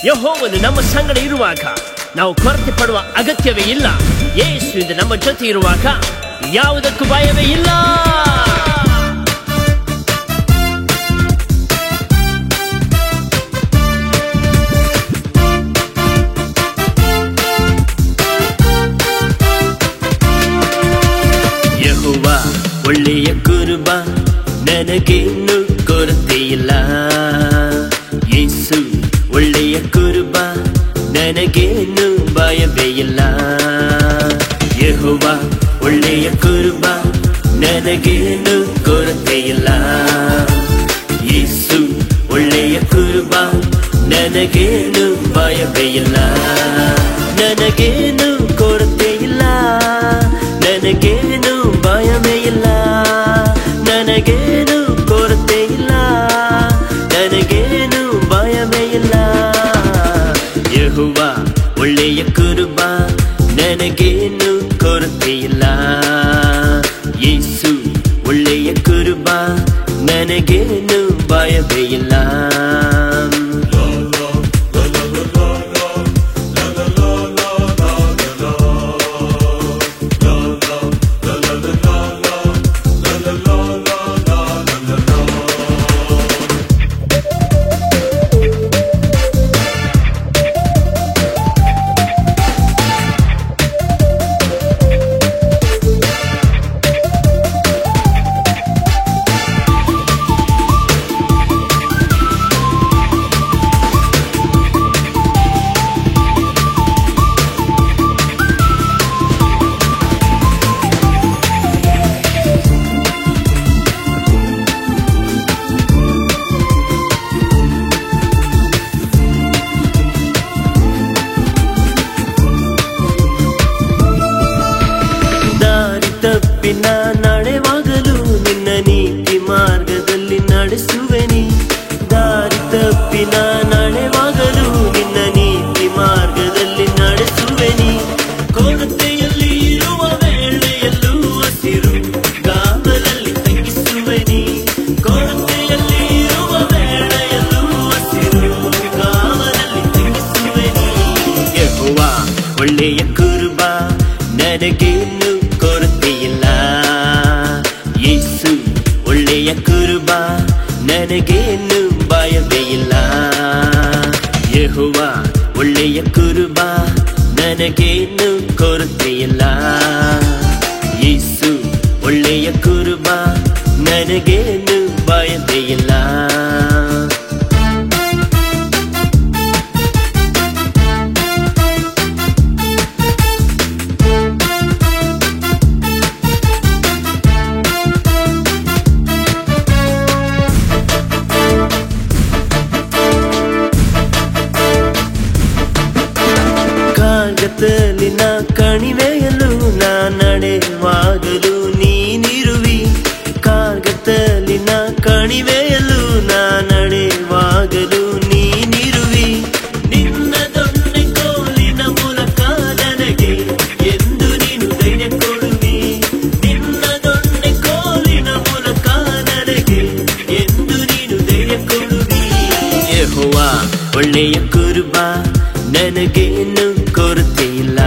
ಯೆಹೋವನು ನಮ್ಮ ಸಂಗಡ ಇರುವಾಗ ನಾವು ಕೊರತೆ ಪಡುವ ಅಗತ್ಯವೇ ಇಲ್ಲ. ಯೇಸುವಿಂದ ನಮ್ಮ ಜೊತೆ ಇರುವಾಗ ಯಾವುದಕ್ಕೂ ಭಯವೇ ಇಲ್ಲ. ಯೆಹೋವ ಒಳ್ಳೆಯ ಕುರುಬ, ನನಗೇನು ಕೊರತೆ ಇಲ್ಲ. ಯೇಸು ಒಳ್ಳೆಯ ಕುರುಬ, ನನಗೇನು ಭಯವೇ ಇಲ್ಲ. ಯೆಹೋವ ಒಳ್ಳೆಯ ಕುರುಬ, ನನಗೇನು ಕೊರತೆ ಇಲ್ಲ. ಯೇಸು ಒಳ್ಳೆಯ ಕುರುಬ, ನನಗೇನು ಭಯವೇ ಇಲ್ಲ. ನನಗೇನು ಕೊರತೆ ಇಲ್ಲ, ನನಗೇನು ಭಯವೇ ಇಲ್ಲ. ನನಗೇನು ಕೊರತೆ ಇಲ್ಲ, ನನಗೇನು ಭಯವೇ ಇಲ್ಲ. ಯೆಹೋವ ಒಳ್ಳೆಯ ಕುರುಬ, ನನಗೇನು ಕೊರತೆ ಇಲ್ಲ. ಯೇಸು ಒಳ್ಳೆಯ ಕುರುಬ, ನನಗೇನು ಭಯವೇ ಇಲ್ಲ. ತಪ್ಪಿನ ನಡೆವಾಗಲು ನಿನ್ನ ನೀತಿ ಮಾರ್ಗದಲ್ಲಿ ನಡೆಸುವೆನಿ. ದಾರಿ ತಪ್ಪಿನ ನಡೆವಾಗಲು ನಿನ್ನ ನೀತಿ ಮಾರ್ಗದಲ್ಲಿ ನಡೆಸುವೆನಿ. ಕೊರತೆಯಲ್ಲಿ ಇರುವ ವೇಳೆಯಲ್ಲೂ ಹಸಿರು ಗಾವಲಲ್ಲಿ ತಂಗಿಸುವೆನಿ. ಕೊರತೆಯಲ್ಲಿ ಇರುವ ವೇಳೆಯಲ್ಲೂ ಹಸಿರು ಗಾವಲಲ್ಲಿ ತಂಗಿಸುವೆನಿ. ಯೆಹೋವ ಒಳ್ಳೆಯ ಕುರುಬ, ನನಗೇನು ಕೊರತೆ ಇಲ್ಲ. ಯೇಸು ಒಳ್ಳೆಯ ಕುರುಬ, ನನಗೇನು ಭಯವೇ ಇಲ್ಲ. ಯೆಹೋವ ಒಳ್ಳೆಯ ಕುರುಬ, ನನಗೇನು ಕೊರತೆ ಇಲ್ಲ. ಯೇಸು ಒಳ್ಳೆಯ ಕುರುಬ, ನನಗೇನು ಭಯವೇ ಇಲ್ಲ. ಕಾರ್ಗತ್ತಲಿನ ಕಣಿವೆಯಲ್ಲೂ ನಾ ನಡೆವಾಗಲು ನೀನಿರುವಿ. ಕಾರ್ಗತ್ತಲಿನ ಕಣಿವೆಯಲ್ಲೂ ನಾ ನಡೆವಾಗಲು ನೀನಿರುವಿ. ನಿನ್ನ ದೊಣ್ಣೆ ಕೋಲಿನ ಮೂಲಕ ನನಗೆ ಎಂದು ನೀನು ಧೈರ್ಯ ಕೊಡುವಿ. ನಿನ್ನ ದೊಣ್ಣೆ ಕೋಲಿನ ಮೂಲಕ ನನಗೆ ಎಂದು ನೀನು ಧೈರ್ಯ ಕೊಡುವಿ. ಯೆಹೋವ ಒಳ್ಳೆಯ ಕುರುಬ, ನನಗೇನು ಕೊರತೆ ಇಲ್ಲ.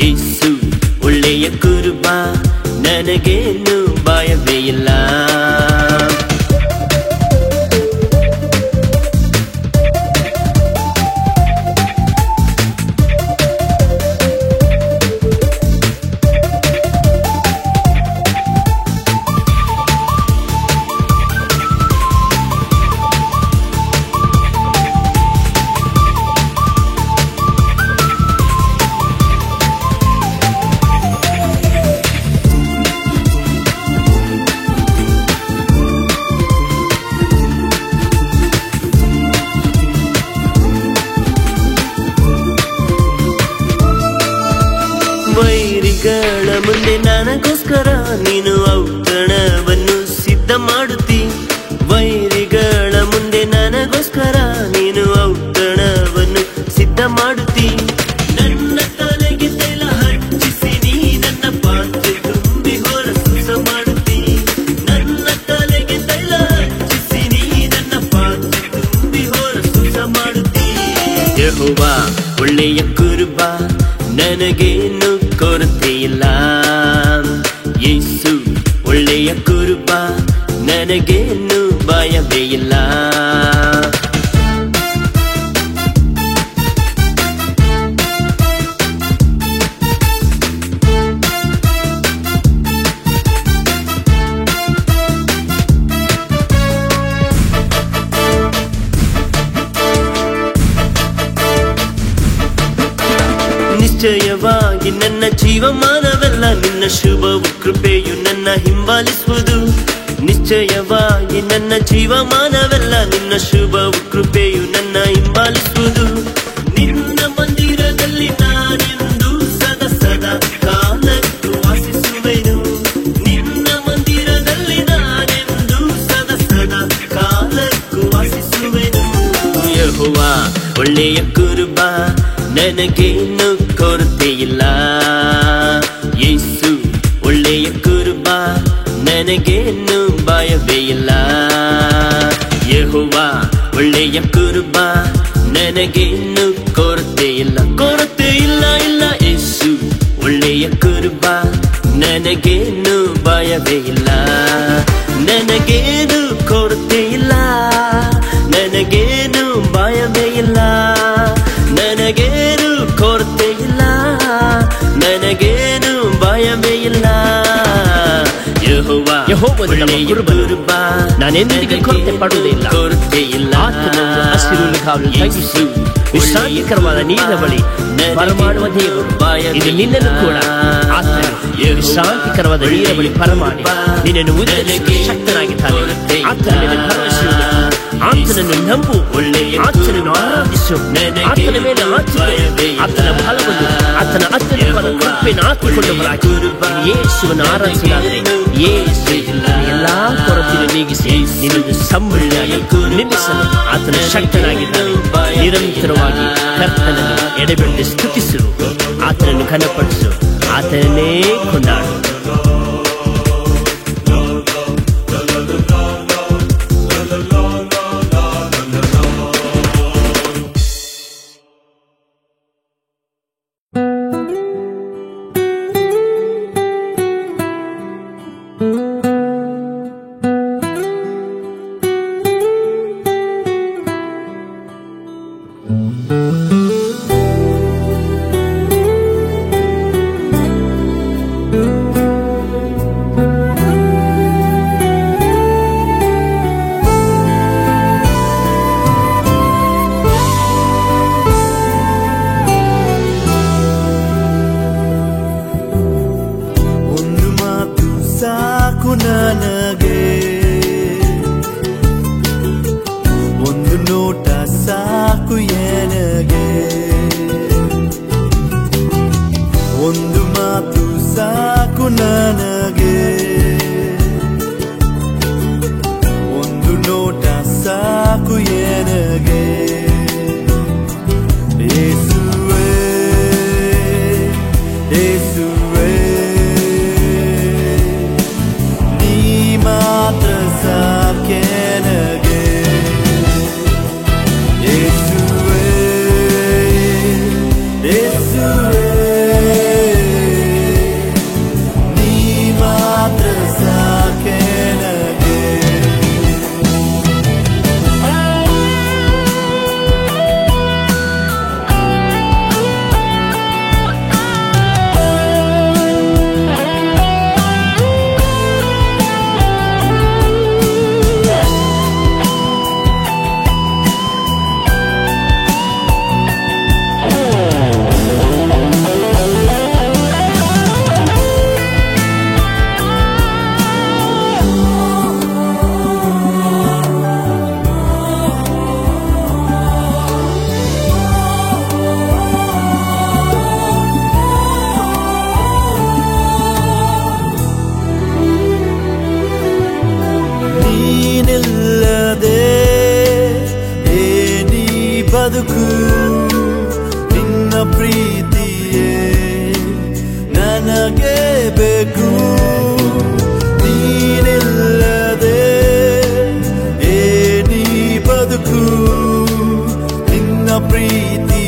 ಯೇಸು ಒಳ್ಳೆಯ ಕುರುಬ, ನನಗೇನು ಭಯವೇ ಇಲ್ಲ. ವೈರಿಗಳ ಮುಂದೆ ನನಗೋಸ್ಕರ ನೀನು ಔತಣವನ್ನು ಸಿದ್ಧ ಮಾಡುತ್ತಿ. ವೈರಿಗಳ ಮುಂದೆ ನನಗೋಸ್ಕರ ನೀನು ಔತಣವನ್ನು ಸಿದ್ಧ ಮಾಡುತ್ತಿ. ನನ್ನ ತಲೆಗೆ ತೈಲ ಹಚ್ಚಿಸಿ ನೀ ನನ್ನ ಪಾತ್ರೆ ತುಂಬಿ ಹೊರಸೂಸ ಮಾಡುತ್ತಿ. ನನ್ನ ತಲೆಗೆ ತೈಲ ಹಚ್ಚಿಸಿ ನೀ ನನ್ನ ಪಾತ್ರೆ ತುಂಬಿ ಹೊರಸೂಸ ಮಾಡುತ್ತಿ. ಯೆಹೋವ ಒಳ್ಳೆಯ ಕುರುಬ, ನನಗೇನು ಕೊರತೆ ಇಲ್ಲ. ಯೇಸು ಒಳ್ಳೆಯ ಕುರುಬ, ನನಗೇನು ಭಯವೇ ಇಲ್ಲ. ನಿಶ್ಚಯವಾಗಿ ನನ್ನ ಜೀವಮಾನವೆಲ್ಲ ನಿನ್ನ ಶುಭವು ಕೃಪೆಯು ನನ್ನ ಹಿಂಬಾಲಿಸುವುದು. ನಿಶ್ಚಯವಾಗಿ ನನ್ನ ಜೀವಮಾನವೆಲ್ಲ ನಿನ್ನ ಶುಭವು ಕೃಪೆಯು ನನ್ನ ಹಿಂಬಾಲಿಸುವುದು. ನಿನ್ನ ಮಂದಿರದಲ್ಲಿ ನಾನೆಂದು ಸದಾ ಕಾಲಕ್ಕೂ ವಾಸಿಸುವೆನು. ನಿನ್ನ ಮಂದಿರದಲ್ಲಿ ನಾನೆಂದು ಸದಾ ಕಾಲಕ್ಕೂ ವಾಸಿಸುವೆನು. ಯೆಹೋವ ಒಳ್ಳೆಯ ಕುರುಬ, ನನಗೇನು ಕೊರತೆ ಇಲ್ಲ. ಯೇಸು ಒಳ್ಳೆಯ ಕುರುಬ, ನನಗೇನು ಭಯವೇ ಇಲ್ಲ. ಯೆಹೋವ ಒಳ್ಳೆಯ ಕುರುಬ, ನನಗೇನು ಕೊರತೆ ಇಲ್ಲ. ಕೊರತೆ ಇಲ್ಲ ಇಲ್ಲ. ಯೇಸು ಒಳ್ಳೆಯ ಕುರುಬ, ನನಗೇನು ಭಯವೇ ಇಲ್ಲ. ನನಗೇನು ಕೊರತೆ ಇಲ್ಲ, ನನಗೇನು ಭಯವೇ ಇಲ್ಲ. ನನಗೇನು ಕೊರತೆ ಇಲ್ಲ, ನನಗೇನು ಭಯವೇ ಇಲ್ಲ. ಯೆಹೋವನು ನಮ್ಮ ಕುರುಬ, ನಾನೆಂದಿಗೆ ಕೊರತೆ ಪಡುವುದಿಲ್ಲ. ಕೊರತೆ ಇಲ್ಲ. ಆತನನ್ನು ಹಸಿರು ಕಾವಲು ತಗ್ಗಿಸಿ ವಿಶ್ರಾಂತಿಕರವಾದ ನೀರಿನ ಬಳಿ ಬರಮಾಡುವ ದೇವರು. ಇದು ನಿನ್ನನ್ನು ಕೂಡ ಆತನು ವಿಶ್ರಾಂತಿಕರವಾದ ನೀರಿನ ಬಳಿ ಬರಮಾಡಿ ನಿನ್ನನ್ನು ಉದ್ದೇಶಿಸಲು ಶಕ್ತನಾಗಿದ್ದಾನೆ. ಆತನ ಮೇಲೆ ಭರವಸೆ, ಆತನನ್ನು ನಂಬು, ಆತನನ್ನು ಆರಾಧಿಸು, ಆತನ ಮೇಲೆ ಆಚರಣೆ, ಆತನ ಫಲವನ್ನು, ಆತನ ಅತ್ಯಂತ ಕೃಪೆಯನ್ನು ಆತುಕೊಂಡವರಾಗಿ ಯೇಸುವನ್ನು ಆರಾಧಿಸಲಾದರೆ ಯೇಸು ಎಲ್ಲಾ ಕೊರತೆಯನ್ನು ನೀಗಿಸಿ ನಿನ್ನನ್ನು ಸಂಬಳಿಯಾಗಿ ನಿಲ್ಲಿಸಲು ಆತನ ಶಕ್ತನಾಗಿದ್ದಾನೆ. ನಿರಂತರವಾಗಿ ಕರ್ತನನ್ನು ಎಡೆಬಿಡದೆ ಸ್ತುತಿಸು, ಆತನನ್ನು ಘನಪಡಿಸು, ಆತನನ್ನೇ ಕೊಂಡಾಡು. ಬದುಕು ನಿನ್ನ ಪ್ರೀತಿಯೇ ನನಗೆ ಬೇಕು. ನೀನಿಲ್ಲದೆ ಏನಿ ಬದುಕು ನಿನ್ನ ಪ್ರೀತಿ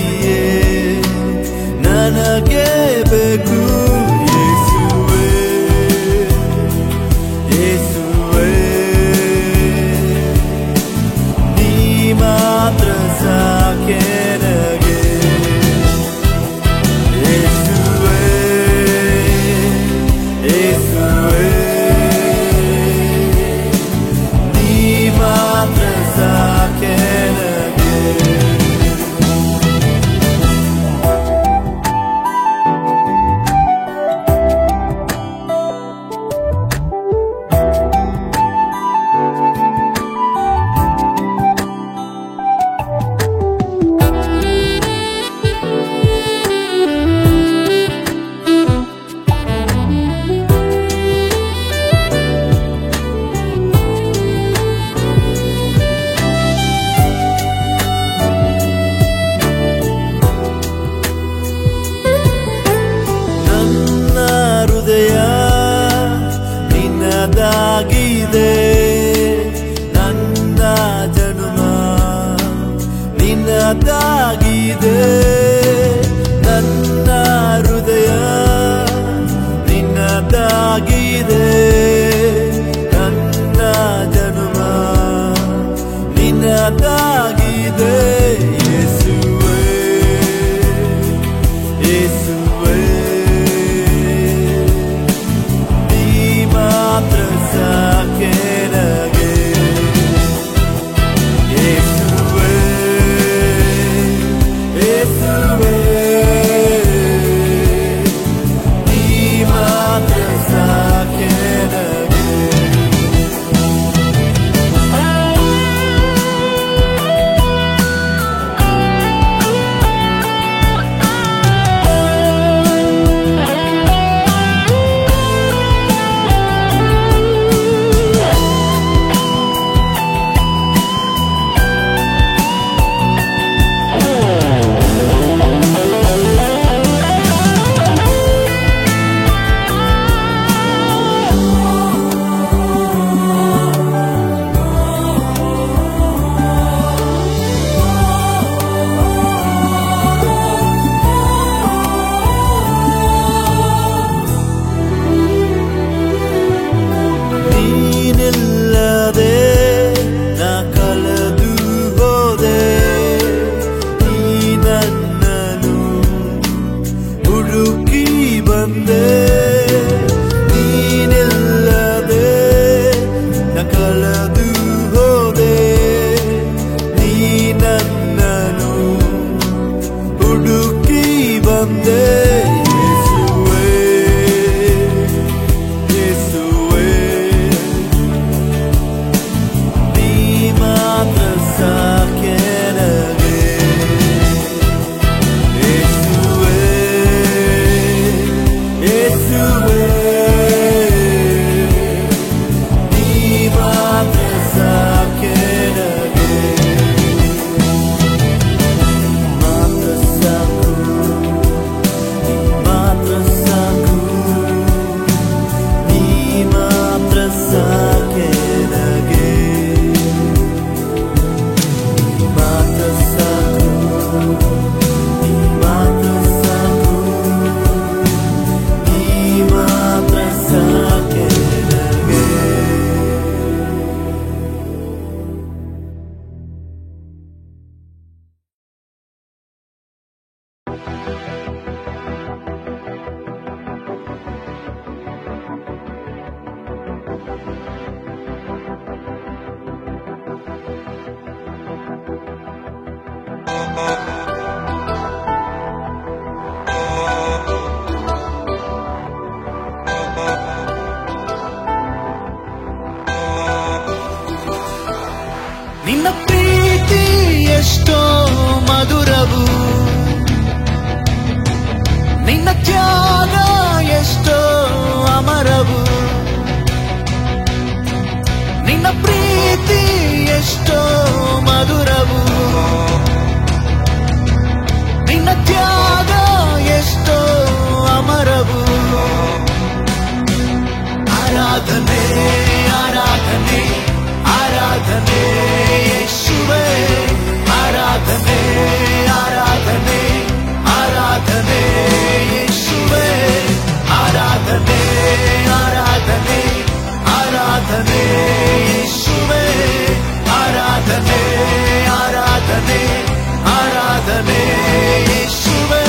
ನಿನ್ನ ಪ್ರೀತಿ ಎಷ್ಟೋ ಮಧುರವು, ನಿನ್ನ ತ್ಯಾಗ ಎಷ್ಟೋ ಅಮರವು, ನಿನ್ನ ಪ್ರೀತಿ ಎಷ್ಟೋ ಮಧುರವು, ನಿನ್ನ ತ್ಯಾಗ ಎಷ್ಟೋ ಅಮರವು. ಆರಾಧನೆ ಆರಾಧನೆ ಆರಾಧನೆ ಯೇಸುವೇ, ಆರಾಧನೆ ಆರಾಧನೆ ಆರಾಧನೆ ಯೇಸುವೇ, ಆರಾಧನೆ ಆರಾಧನೆ ಆರಾಧನೆ ಯೇಸುವೇ, ಆರಾಧನೆ ಆರಾಧನೆ ಆರಾಧನೆ ಯೇಸುವೇ.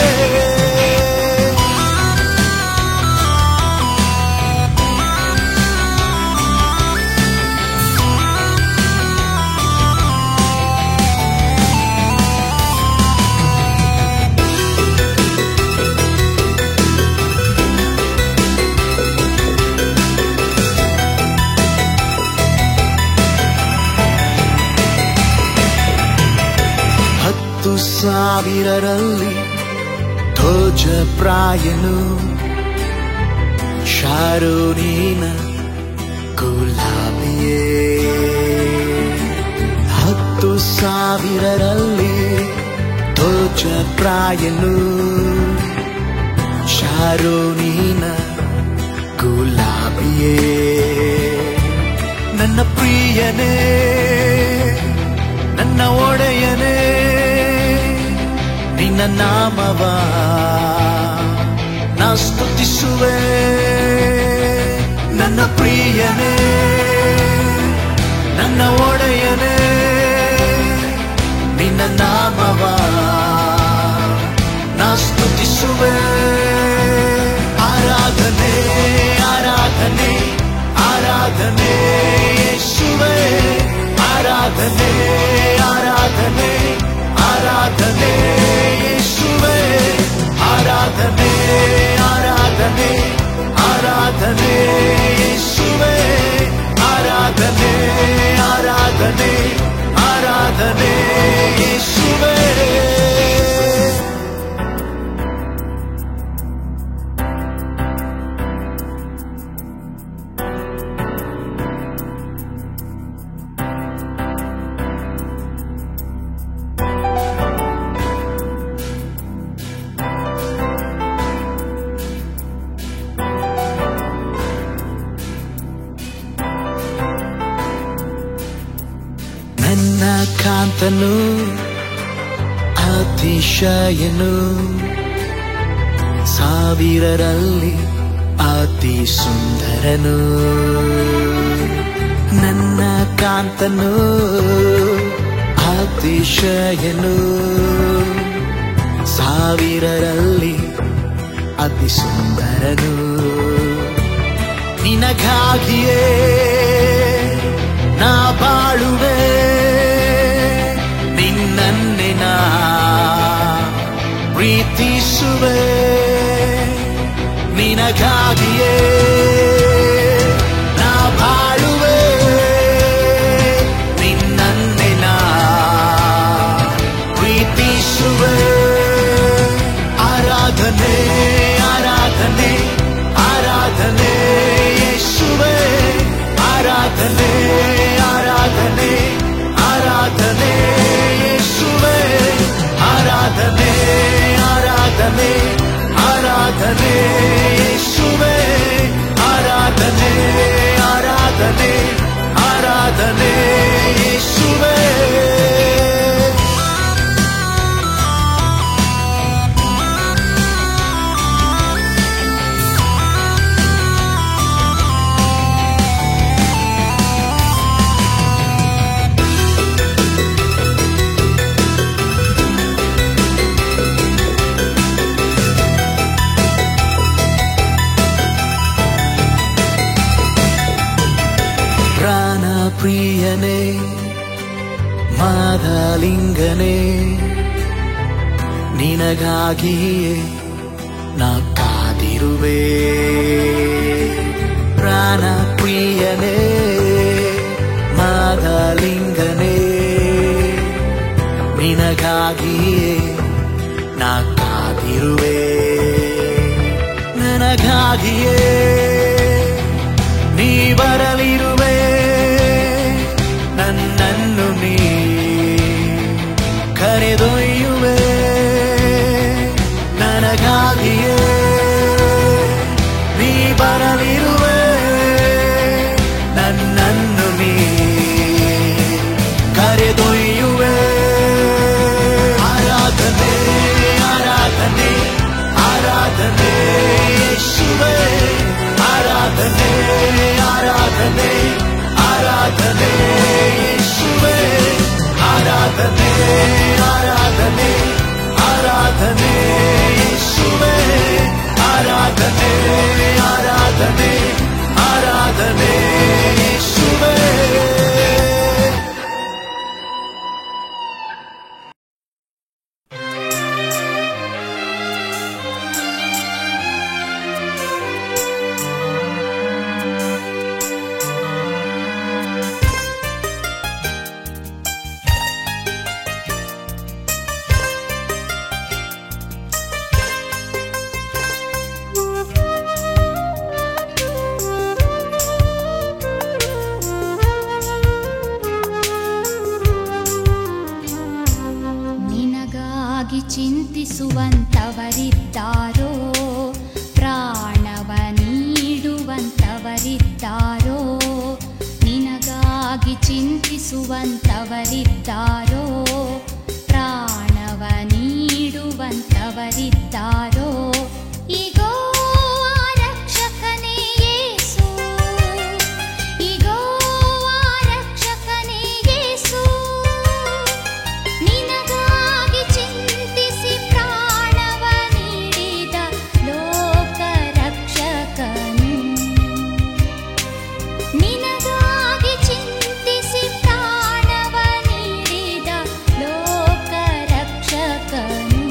ಸಾವಿರರಲ್ಲಿ ಧ್ವಜ ಪ್ರಾಯನು ಶಾರೋನಿನ ಗುಲಾಬಿಯೇ, 10,000ರಲ್ಲಿ ಧ್ವಜ ಪ್ರಾಯನು ಶಾರೋನಿನ ಗುಲಾಬಿಯೇ. ನನ್ನ ಪ್ರಿಯನೇ ನನ್ನ ಒಡೆಯನೇ, ನಿನ್ನ ನಾಮವ ನಾ ಸ್ತುತಿಸುವೆ. ನನ್ನ ಪ್ರಿಯನೇ ನನ್ನ ಒಡೆಯನೇ, ನಿನ್ನ ನಾಮವ ನಾ ಸ್ತುತಿಸುವೆ. ಆರಾಧನೆ ಆರಾಧನೆ ಆರಾಧನೆ ಯೇಸುವೇ, ಆರಾಧನೆ ಆರಾಧನೆ ಆರಾಧನೆ ಯೇಸುವೇ, ಆರಾಧನೆ ಆರಾಧನೆ ಆರಾಧನೆ ಯೇಸುವೇ, ಆರಾಧನೆ ಆರಾಧನೆ ಆರಾಧನೆ ಯೇಸುವೇ. ನನ್ನ ಕಾಂತನು ಅತಿಶಯನು, ಸಾವಿರರಲ್ಲಿ ಅತಿ ಸುಂದರನು. ನನ್ನ ಕಾಂತನು ಅತಿಶಯನು, ಸಾವಿರರಲ್ಲಿ ಅತಿ ಸುಂದರನು. ನಿನಗಾಗಿಯೇ ನಾ ಬಾಳುವೆ, ನಿನ್ನನ್ನೇ ನಾ ಪ್ರೀತಿಸುವೆ. ನಿನಗಾಗಿಯೇ ನಾ ಬಾಳುವೆ, ನಿನ್ನನ್ನೇ ನಾ ಪ್ರೀತಿಸುವೆ. ಆರಾಧನೆ ಆರಾಧನೆ ಆರಾಧನೆ ಯೇಸುವೇ, ಆರಾಧನೆ ಆರಾಧನೆ ಆರಾಧನೆ ಯೇಸುವೇ, ಆರಾಧನೆ ಆರಾಧನೆ ಆರಾಧನೆ ಯೇಸುವೇ, ಆರಾಧನೆ ಆರಾಧನೆ ಆರಾಧನೆ ಯೇಸುವೇ. ಪ್ರಿಯನೇ ಮಾದಲಿಂಗನೇ, ನಿನಗಾಗಿಯೇ ನಾ ಕಾದಿರುವೆ. ಪ್ರಾಣ ಪ್ರಿಯನೇ ಮಾದಲಿಂಗನೇ, ನಿನಗಾಗಿಯೇ ನಾ ಕಾದಿರುವೆ, ನನಗಾಗಿಯೇ ನೀ ಬರಲಿರುವೆ, ನನ್ನನ್ನು ನೀ ಕರೆದೊಯ್ಯುವೆ, ನನಗಾಗಿಯೇ ನೀ ಬರಲಿರುವೆ, ನನ್ನನ್ನು ನೀ ಕರೆದೊಯ್ಯುವೆ. ಆರಾಧನೆ ಆರಾಧನೆ ಆರಾಧನೆ ಯೇಸುವೇ, ಆರಾಧನೆ ಆರಾಧನೆ ಆರಾಧನೆ ಯೇಸುವೇ, ಆರಾಧನೆ ಆರಾಧನೆ ಆರಾಧನೆ ಯೇಸುವೇ, ಆರಾಧನೆ ಆರಾಧನೆ ಆರಾಧನೆ ಯೇಸುವೇ. ಚಿಂತಿಸುವಂತವರಿದ್ದಾರೋ, ಪ್ರಾಣವ ನೀಡುವಂತವರಿದ್ದಾರೋ, ನಿನಗಾಗಿ ಚಿಂತಿಸುವಂತವರಿದ್ದಾರೋ, ಪ್ರಾಣವ ನೀಡುವಂತವರಿದ್ದಾರೋ, ಈಗೋ ರಕ್ಷಕನೇ ಯೇಸು, ಈಗೋ ರಕ್ಷಕನೇ ಯೇಸು, ನಿನಗಾಗಿ ಚಿಂತಿಸಿ ಪ್ರಾಣವ ನೀಡಿದ ಲೋಕ ರಕ್ಷಕನು, ನಿನಗಾಗಿ ಚಿಂತಿಸಿ ಪ್ರಾಣವ ನೀಡಿದ ಲೋಕ ರಕ್ಷಕನು.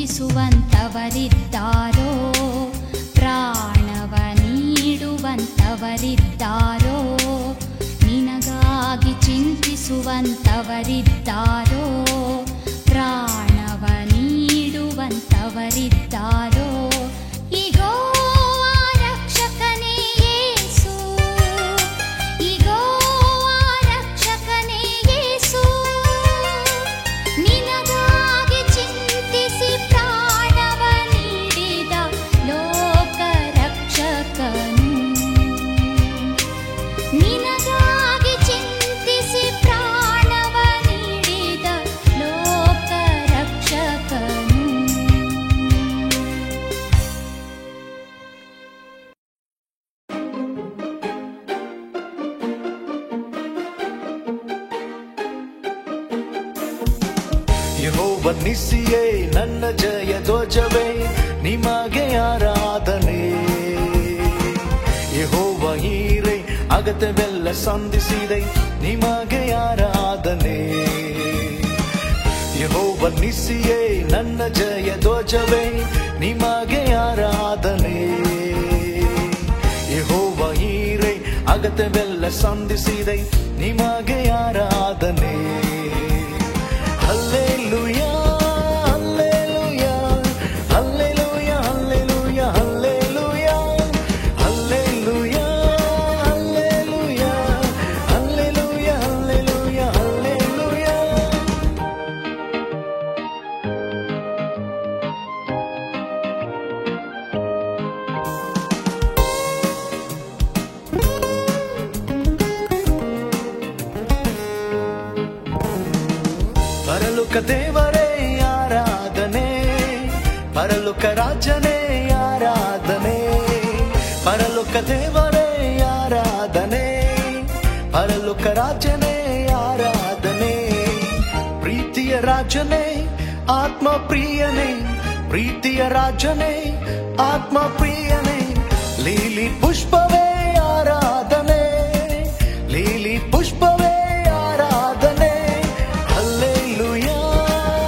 ಚಿಂತಿಸುವಂತವರಿದ್ದಾರೋ, ಪ್ರಾಣವ ನೀಡುವಂತವರಿದ್ದಾರೋ, ನಿನಗಾಗಿ ಚಿಂತಿಸುವಂತವರಿದ್ದಾರೋ, ಪ್ರಾಣವ ನೀಡುವಂತವರಿದ್ದಾರೋ, ಇಗೋ ರಕ್ಷಕನೇ ಯೇಸು, ಇಗೋ ರಕ್ಷಕನೇ ಯೇಸು, ನಿನಗಾಗಿ ಚಿಂತಿಸಿ ಪ್ರಾಣವ ನೀಡಿದ ಲೋಕ ರಕ್ಷಕನು, ನಿನಗಾಗಿ ಚಿಂತಿಸಿ ಪ್ರಾಣವ ನೀಡಿದ ಲೋಕ ರಕ್ಷಕನು. ಯೆಹೋವ ನಿಸ್ಸಿಯೇ ನನ್ನ ಜಯ ಧ್ವಜವೇ, ನಿಮಗೆ ಆರಾಧನೆ. ಯೆಹೋವ ಹೀರೆ ಅಗತ್ಯವೆಲ್ಲ ಸಂಧಿಸಿದೆ, ನಿಮಗೆ ಆರಾಧನೆ. ಯೆಹೋವ ನಿಸ್ಸಿಯೇ ನನ್ನ ಜಯ ಧ್ವಜವೇ, ನಿಮಗೆ ಆರಾಧನೆ. ಯೆಹೋವ ಹೀರೆ ಅಗತ್ಯವೆಲ್ಲ ಸಂಧಿಸಿದೆ, ನಿಮಗೆ ಆರಾಧನೆ. Hallelujah hallelujah hallelujah hallelujah hallelujah hallelujah hallelujah hallelujah hallelujah hallelujah. ಪರಲೋಕ ದೇವರೇ ಆರಾಧನೆ, ಪರಲೋಕ ರಾಜನೇ ಆರಾಧನೆ, ಪರಲೋಕ ದೇವರೇ ಆರಾಧನೆ, ಪರಲೋಕ ರಾಜನೇ ಆರಾಧನೆ. ಪ್ರೀತಿಯ ರಾಜನೇ ಆತ್ಮ ಪ್ರಿಯನೇ, ಪ್ರೀತಿಯ ರಾಜನೇ ಆತ್ಮ ಪ್ರಿಯನೇ, ಲೀಲಿ ಪುಷ್ಪವೇ ಆರಾಧನೆ, ಲೀಲಿ ಪುಷ್ಪವೇ ಆರಾಧನೆ. Hallelujah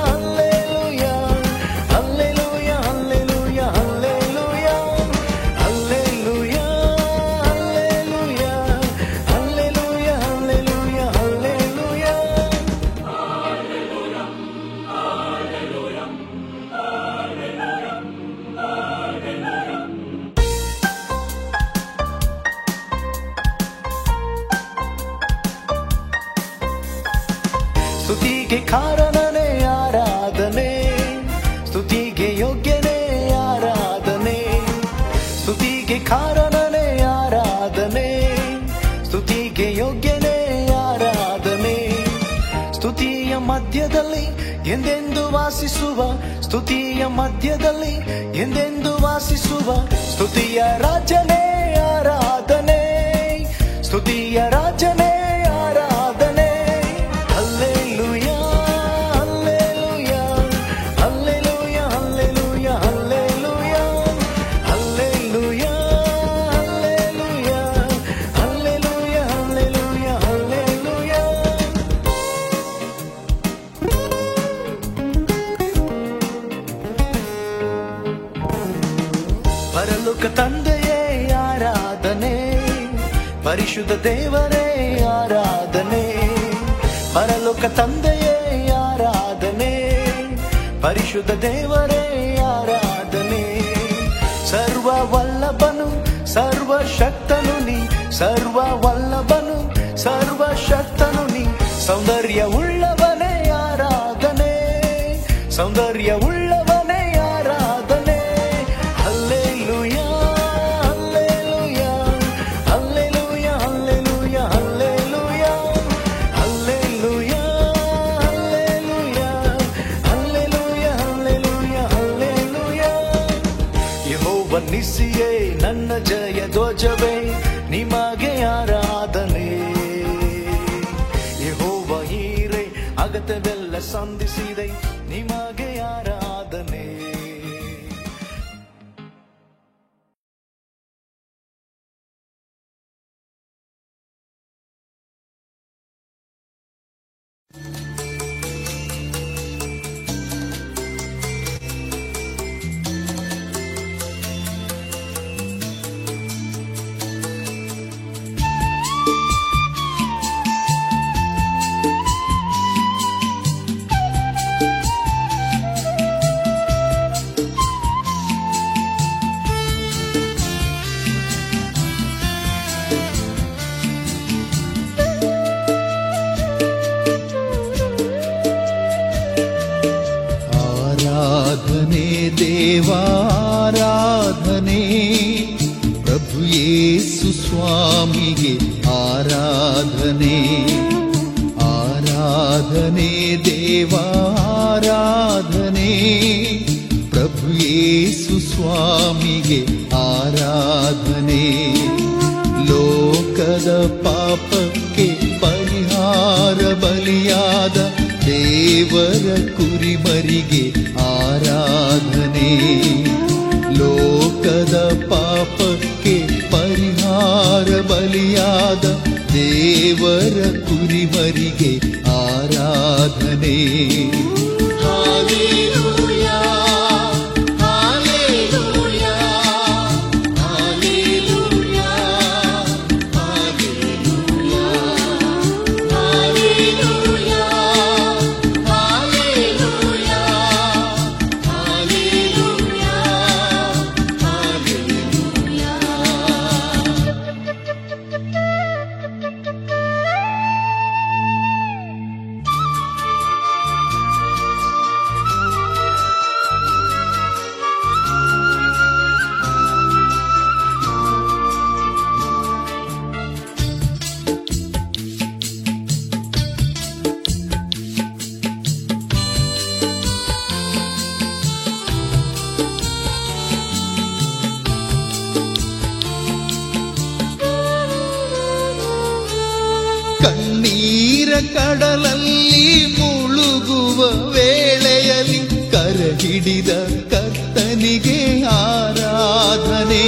hallelujah hallelujah hallelujah hallelujah hallelujah hallelujah hallelujah hallelujah hallelujah. ಸ್ತುತಿಗೆ ಕಾರಣನೇ ಆರಾಧನೆ, ಸ್ತುತಿಗೆ ಯೋಗ್ಯನೇ ಆರಾಧನೆ, ಸ್ತುತಿಗೆ ಕಾರಣನೇ ಆರಾಧನೆ, ಸ್ತುತಿಗೆ ಯೋಗ್ಯನೇ ಆರಾಧನೆ. ಸ್ತುತಿಯ ಮಧ್ಯದಲ್ಲಿ ಎಂದೆಂದು ವಾಸಿಸುವ, ಸ್ತುತಿಯ ಮಧ್ಯದಲ್ಲಿ ಎಂದೆಂದು ವಾಸಿಸುವ, ಸ್ತುತಿಯ ರಾಜನೇ ಆರಾಧನೆ, ಸ್ತುತಿಯ ರಾಜನೇ ಆರಾಧನೆ. Hallelujah hallelujah hallelujah hallelujah hallelujah hallelujah hallelujah hallelujah hallelujah hallelujah. ಪರಲೋಕ ತಂದೆಯೇ ಆರಾಧನೆ, ಪರಿಶುದ್ಧ ದೇವರೇ ಆರಾಧನೆ, ಪರಲೋಕ ತಂದೆಯೇ ಆರಾಧನೆ, ಪರಿಶುದ್ಧ ದೇವರೇ ಆರಾಧನೆ. ಸರ್ವವಲ್ಲಭನು ಸರ್ವಶಕ್ತನು ನೀ, ಸರ್ವವಲ್ಲಭನು ಸರ್ವಶಕ್ತನು ನೀ, ಸೌಂದರ್ಯ ಉಳ್ಳವನೇ ಆರಾಧನೆ, ಸೌಂದರ್ಯ ಉಳ್ಳವನೇ ಆರಾಧನೆ. Hallelujah hallelujah hallelujah hallelujah hallelujah hallelujah hallelujah hallelujah hallelujah. Jehovah ನಿಸ್ಸಿಯೇ ನನ್ನ ಜಯ ಧ್ವಜವೇ, ನಿಮಗೆ ಆರಾಧನೆ. ಯೆಹೋವ ಹೀರೆ ಅಗತ್ಯವೆಲ್ಲ ಸಂಧಿಸಿದೆ, ನಿಮಗೆ ಆರಾಧನೆ. ದೇವಾರಾಧನೆ, ಪ್ರಭು ಯೇಸು ಸ್ವಾಮಿಗೆ ಆರಾಧನೆ. ಆರಾಧನೆ ದೇವಾರಾಧನೆ, ಪ್ರಭು ಯೇಸು ಸ್ವಾಮಿಗೆ ಆರಾಧನೆ. ಲೋಕದ ಪಾಪಕ್ಕೆ ಪರಿಹಾರ ಬಲಿಯಾದ ದೇವರ ಕುರಿಮರಿಗೆ ಆರಾಧನೆ. ಲೋಕದ ಪಾಪಕ್ಕೆ ಪರಿಹಾರ ಬಲಿಯಾದ ದೇವರ ಕುರಿಮರಿಗೆ ಆರಾಧನೆ. Hallelujah, hallelujah, hallelujah, hallelujah, hallelujah, hallelujah, hallelujah, hallelujah. ಕಣ್ಣೀರ ಕಡಲಲ್ಲಿ ಮುಳುಗುವ ವೇಳೆಯಲ್ಲಿ ಕರಹಿಡಿದ ಕರ್ತನಿಗೆ ಆರಾಧನೆ.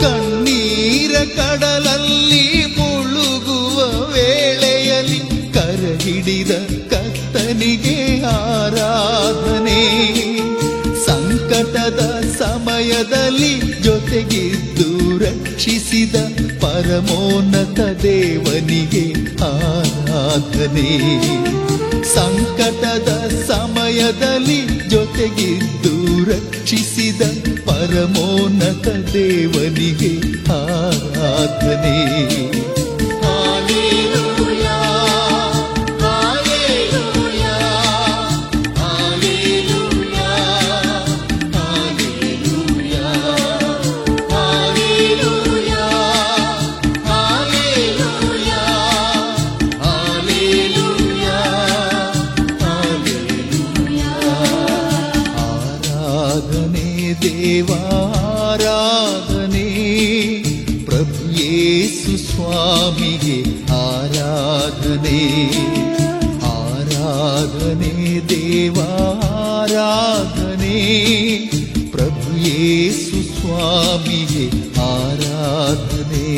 ಕಣ್ಣೀರ ಕಡಲಲ್ಲಿ ಮುಳುಗುವ ವೇಳೆಯಲ್ಲಿ ಕರಹಿಡಿದ ಕರ್ತನಿಗೆ ಆರಾಧನೆ. ಸಂಕಟದ ಸಮಯದಲ್ಲಿ ಜೊತೆಗಿದ್ದು ರಕ್ಷಿಸಿದ ಪರಮೋನ್ನತ ದೇವನಿಗೆ ಆರಾಧನೆ. ಸಂಕಟದ ಸಮಯದಲ್ಲಿ ಜೊತೆಗಿದ್ದು ರಕ್ಷಿಸಿದ ಪರಮೋನ್ನತ ದೇವನಿಗೆ ಆರಾಧನೆ. Hallelujah, hallelujah, hallelujah, hallelujah, hallelujah, hallelujah, hallelujah, hallelujah. ಆರಾಧನೆ ದೇವಾರಾಧನೆ, ಪ್ರಭು ಯೇಸು ಸ್ವಾಮಿಗೆ ಆರಾಧನೆ. ಆರಾಧನೆ ದೇವಾರಾಧನೆ, ಪ್ರಭು ಯೇಸು ಸ್ವಾಮಿಗೆ ಆರಾಧನೆ.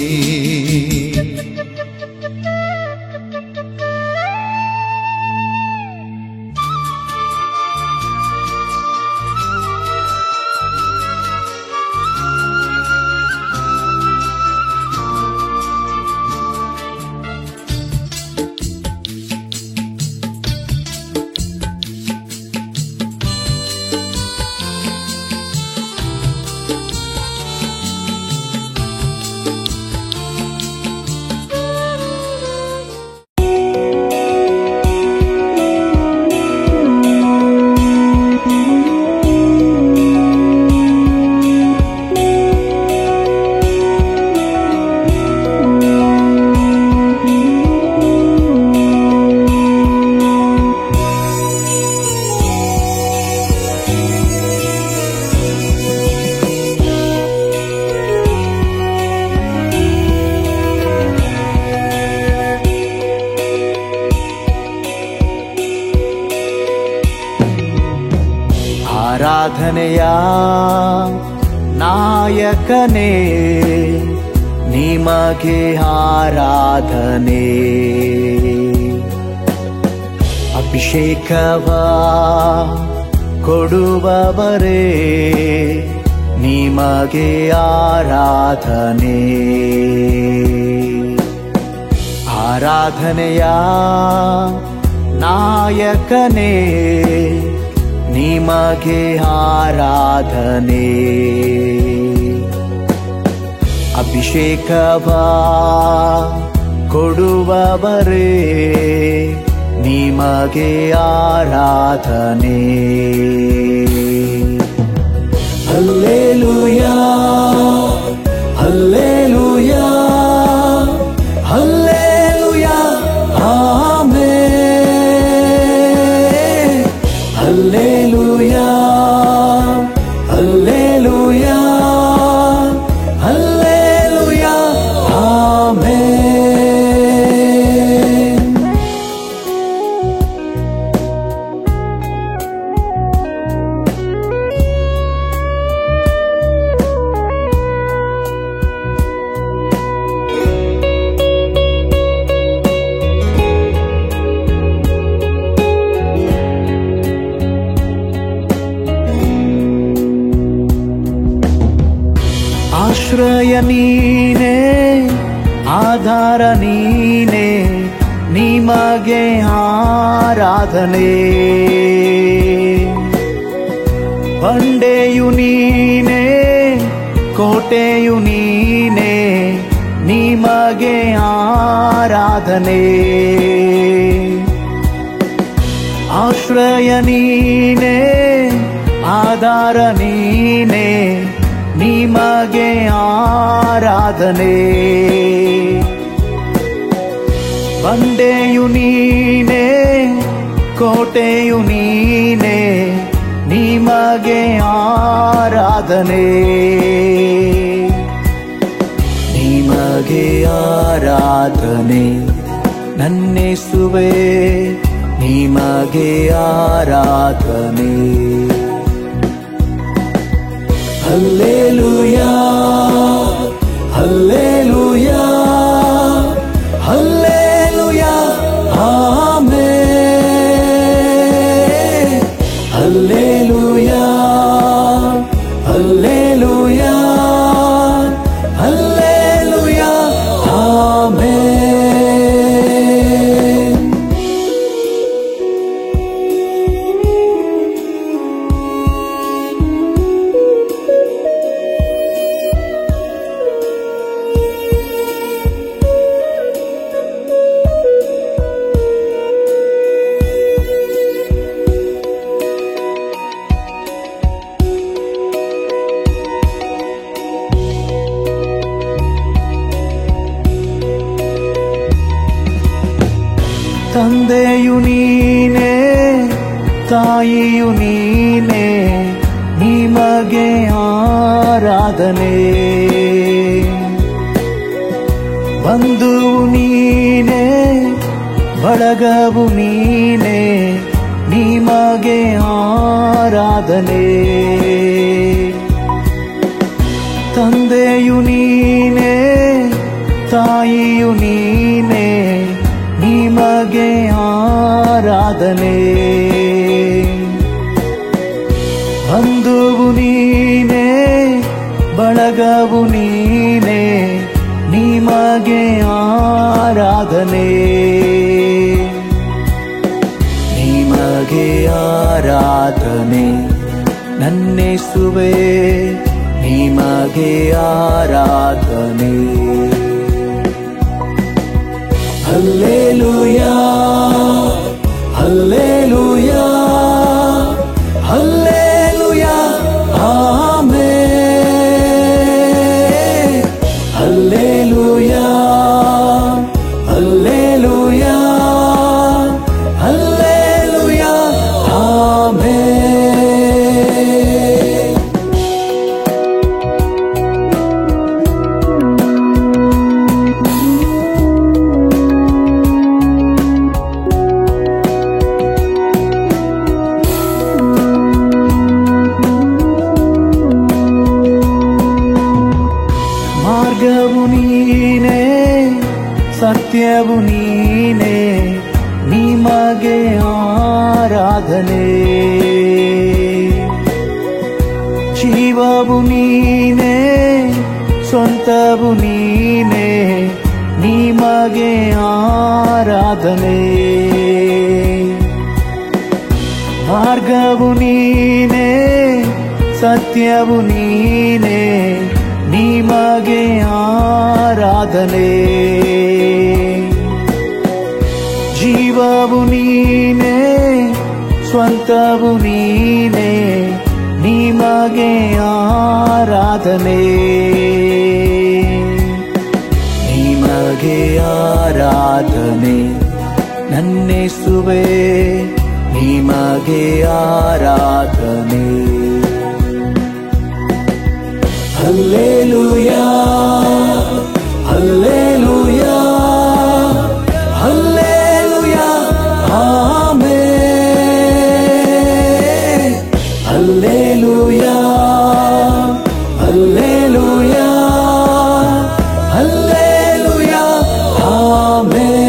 ಆರಾಧನೆಯ ನಾಯಕನೇ ನಿಮಗೆ ಆರಾಧನೆ. ಅಭಿಷೇಕವ ಕೊಡುವವರೇ ನಿಮಗೆ ಆರಾಧನೆ. ಆರಾಧನೆಯ ನಾಯಕನೇ ನಿಮಗೆ ಆರಾಧನೆ. ಅಭಿಷೇಕವ ಕೊಡುವವರೇ ನಿಮಗೆ ಆರಾಧನೆ. ಆಶ್ರಯ ನೀನೇ, ಆಧಾರ ನೀನೇ, ನಿಮಗೆ ಆರಾಧನೆ. ಬಂಡೆಯು ನೀನೇ, ಕೋಟೆಯು ನೀನೇ, ನಿಮಗೆ ಆರಾಧನೆ. ಆಶ್ರಯ ನೀನೇ, ಆಧಾರ ನೀನೇ, ನಿಮಗೆ ಆರಾಧನೆ. ಬಂಡೆಯು ನೀನೇ, ಕೋಟೆಯು ನೀನೇ, ನಿಮಗೆ ಆರಾಧನೆ. ನಿಮಗೆ ಆರಾಧನೆ ನನ್ನೇಸುವೆ, ನಿಮಗೆ ಆರಾಧನೆ. Hallelujah, hallelujah, hallelujah, amen. Hallelujah, hallelujah, hallelujah, amen. ತಂದೆಯು ನೀನೇ, ತಾಯಿಯು ನೀನೇ, ನಿಮಗೆ ಆರಾಧನೆ. ಬಂಧುವು ನೀನೇ, ಬಳಗವು ನೀನೇ, ನಿಮಗೆ ಆರಾಧನೆ. ತಂದೆಯು ನೀನೇ, ತಾಯಿಯು ನೀನೇ, ನಿಮಗೆ ಆರಾಧನೆ. ಬಂಧುವು ನೀನೇ, ಬಳಗವು ನೀನೇ, ನಿಮಗೆ ಆರಾಧನೆ. ನಿಮಗೆ ಆರಾಧನೆ ನನ್ನೇಸುವೆ, ನಿಮಗೆ ಆರಾಧನೆ. Hallelujah, hallelujah, hallelujah, amen. Hallelujah, hallelujah, hallelujah, amen. ಮಾರ್ಗವು ನೀನೇ, ಸತ್ಯವು ನೀನೇ, ನಿಮಗೆ ಆರಾಧನೆ. ಜೀವವು ನೀನೇ, ಸ್ವಂತವು ನೀನೇ, ನಿಮಗೆ ಆರಾಧನೆ. ಮಾರ್ಗವು ನೀನೇ, ಸತ್ಯವು ನೀನೇ, ನಿಮಗೆ ಆರಾಧನೆ. ಜೀವವು ನೀನೇ, ಸ್ವಂತವು ನೀನೇ, ನಿಮಗೆ ಆರಾಧನೆ. ನಿಮಗೆ ಆರಾಧನೆ ನನ್ನೇಸುವೆ, ನಿಮಗೆ ಆರಾಧನೆ. Hallelujah, hallelujah, hallelujah, amen. Hallelujah, hallelujah, hallelujah, amen.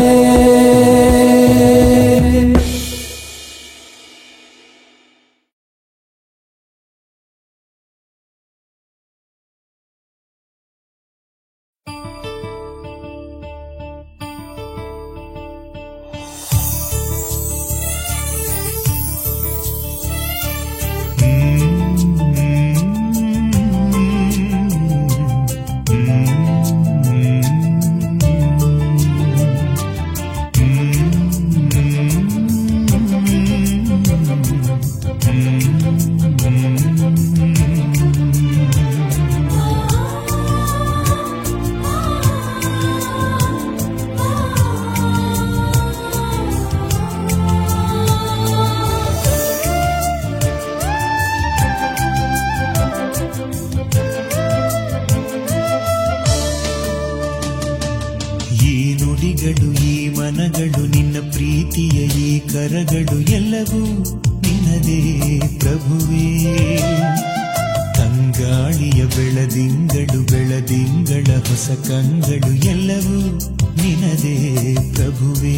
ಕರಗಳು ಎಲ್ಲವೂ ನಿನ್ನದೇ ಪ್ರಭುವೇ. ತಂಗಾಳಿಯ ಬೆಳದಿಂಗಳು ಬೆಳದಿಂಗಳ ಹೊಸ ಕಂಗಳು ಎಲ್ಲವೂ ನಿನ್ನದೇ ಪ್ರಭುವೇ.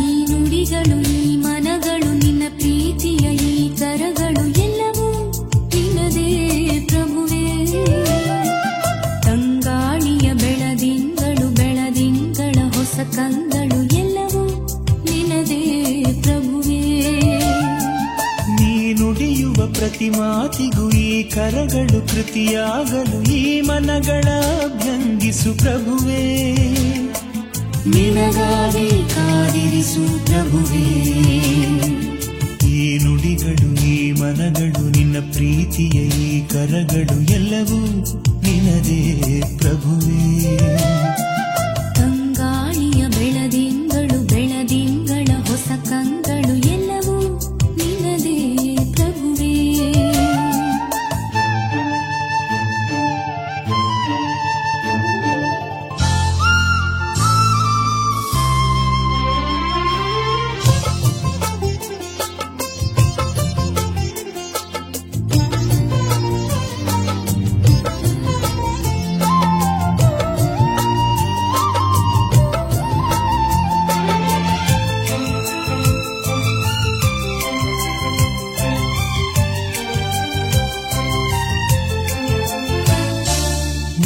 ಈ ನುಡಿಗಳು ಈ ಮನಗಳು ನಿನ್ನ ಪ್ರೀತಿಯ ಈ ಕರಗಳು ಎಲ್ಲವೂ ನಿನ್ನದೇ ಪ್ರಭುವೇ. ತಂಗಾಳಿಯ ಬೆಳದಿಂಗಳು ಬೆಳದಿಂಗಳ ಹೊಸ ಕಂಗಳು ಎಲ್ಲವೂ ನಿನ್ನದೇ ಪ್ರಭುವೇ. ನೀ ನುಡಿಯುವ ಪ್ರತಿ ಮಾತಿಗೂ ಈ ಕರಗಳು ಕೃತಿಯಾಗಲು ಈ ಮನಗಳ ಭಂಗಿಸು ಪ್ರಭುವೇ. ನಿನಗಾಗಿ ಕಾದಿರಿಸು ಪ್ರಭುವೇ. ಈ ನುಡಿಗಳು ಈ ಮನಗಳು ನಿನ್ನ ಪ್ರೀತಿಯ ಈ ಕರಗಳು ಎಲ್ಲವೂ ನಿನ್ನದೇ ಪ್ರಭುವೇ. ತಂಗಾಳಿಯ ಬೆಳದಿಂಗಳು ಬೆಳದಿಂಗಳ ಹೊಸ ಕಂಗಳು ಎಲ್ಲವೂ ನಿನ್ನದೇ ಪ್ರಭುವೇ.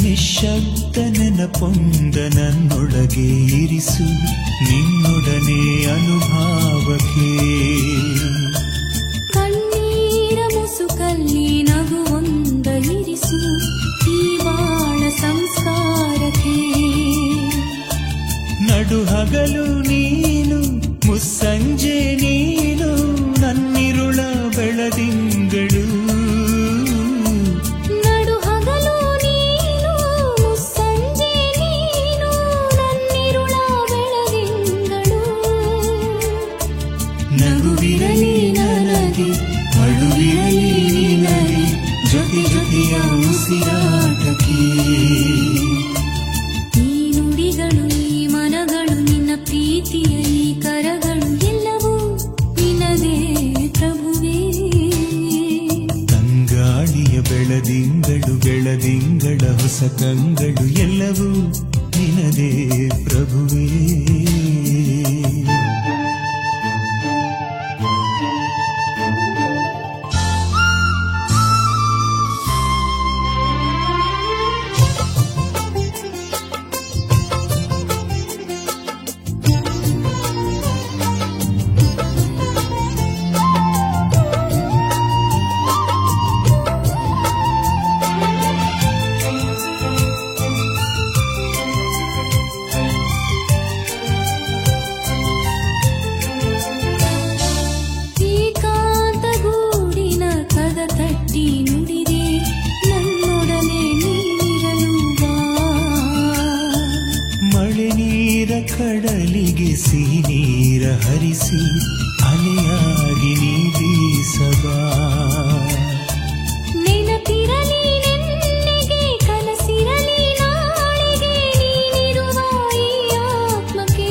ನಿಶ್ಶಬ್ದ ನೆನಪೊಂದ ನನ್ನೊಳಗೆ ಇರಿಸು ನಿನ್ನೊಡನೆ ಅನುಭಾವಕ್ಕೆ. ಕಣ್ಣೀರ ಮುಸುಕಲ್ಲಿ ನಗುವೊಂದ ಇರಿಸು ಈ ಬಾಳ ಸಂಸ್ಕಾರಕ್ಕೆ. ನಡು ಹಗಲು ನೀನು ಮುಸ್ಸಂಜೆ ನೀನು ನನ್ನಿರುಳ ಬೆಳದಿಂಗಳು. ನಡು ಹಗಲು ನೀನು ಮುಸ್ಸಂಜೆ ನೀನು ನನ್ನಿರುಳ ಬೆಳದಿಂಗಳು. ನಗುವಿರಲಿ ನನಗೆ ಅಳುವಿರಲಿ ನಿನಗೆ ಜೊತೆ ಜೊತೆಯ ಉಸಿರಾಟಕ್ಕೆ. ಈ ನುಡಿಗಳು ಈ ಮನಗಳು ನಿನ್ನ ಪ್ರೀತಿಯ ಈ ಕರಗಳು ಎಲ್ಲವೂ ನಿನ್ನದೇ ಪ್ರಭುವೇ. ತಂಗಾಳಿಯ ಬೆಳದಿಂಗಳು ಬೆಳದಿಂಗಳ ಹೊಸ ಕಂಗಳು ಎಲ್ಲವೂ ನಿನದೇ ಪ್ರಭುವೇ. ಏಕಾಂತ ಗೂಡಿನ ಕದ ತಟ್ಟಿ ನುಡಿದೆ ನನ್ನೊಡನೆ ನೀರಲು ಬಾ. ಮಳೆ ನೀರ ಕಡಲಿಗೆ ಸಿಹಿ ನೀರ ಹರಿಸಿ ಅಲೆಯಾಗಿ ನೀ ಬೀಸಬಾ. ನೆನಪಿರಲಿ ನೆನ್ನೆಗೆ ಕನಸಿರಲಿ ನಾಳೆಗೆ ನೀನಿರುವ ಈ ಆತ್ಮಕ್ಕೆ.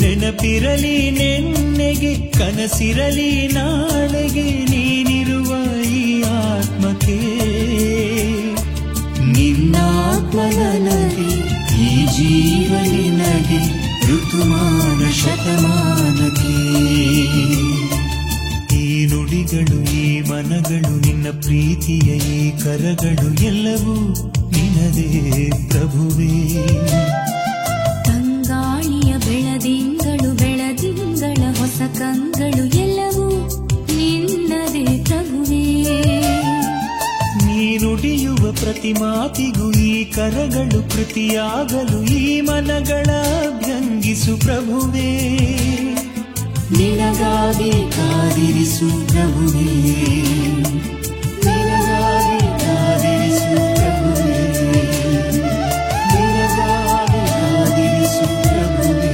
ನೆನಪಿರಲಿ ನೆನ್ನೆಗೆ ಕನಸಿರಲಿ ನಾಳೆಗೆ ನೀನಿರುವ ಈ ಆತ್ಮಕ್ಕೆ. ನಿನ್ನಾತ್ಮ ನನಗೆ ಈ ಜೀವ ನಿನಗೆ ಋತುಮಾನ ಶತಮಾನಕ್ಕೆ. ಈ ನುಡಿಗಳು ಈ ಮನಗಳು ನಿನ್ನ ಪ್ರೀತಿಯ ಈ ಕರಗಳು ಎಲ್ಲವೂ ನಿನದೇ ಪ್ರಭುವೇ. ತಂಗಾಳಿಯ ಬೆಳದಿಂಗಳು ಬೆಳದಿಂಗಳ ಹೊಸ ಕಂಗಳು ಎಲ್ಲವೂ ನಿನ್ನದೇ ಪ್ರಭುವೇ. ನೀ ನುಡಿಯುವ ಪ್ರತಿ ಮಾತಿಗೂ ಈ ಕರಗಳು ಕೃತಿಯಾಗಲು ಈ ಮನಗಳ ಭಂಗಿಸು ಪ್ರಭುವೇ. ನಿನಗಾಗಿ ಕಾದಿರಿಸು ಪ್ರಭುವೇ. ನಿನಗಾಗಿ ಕಾದಿರಿಸು ಪ್ರಭುವೇ. ನಿನಗಾಗಿ ಕಾದಿರಿಸು ಪ್ರಭುವೇ.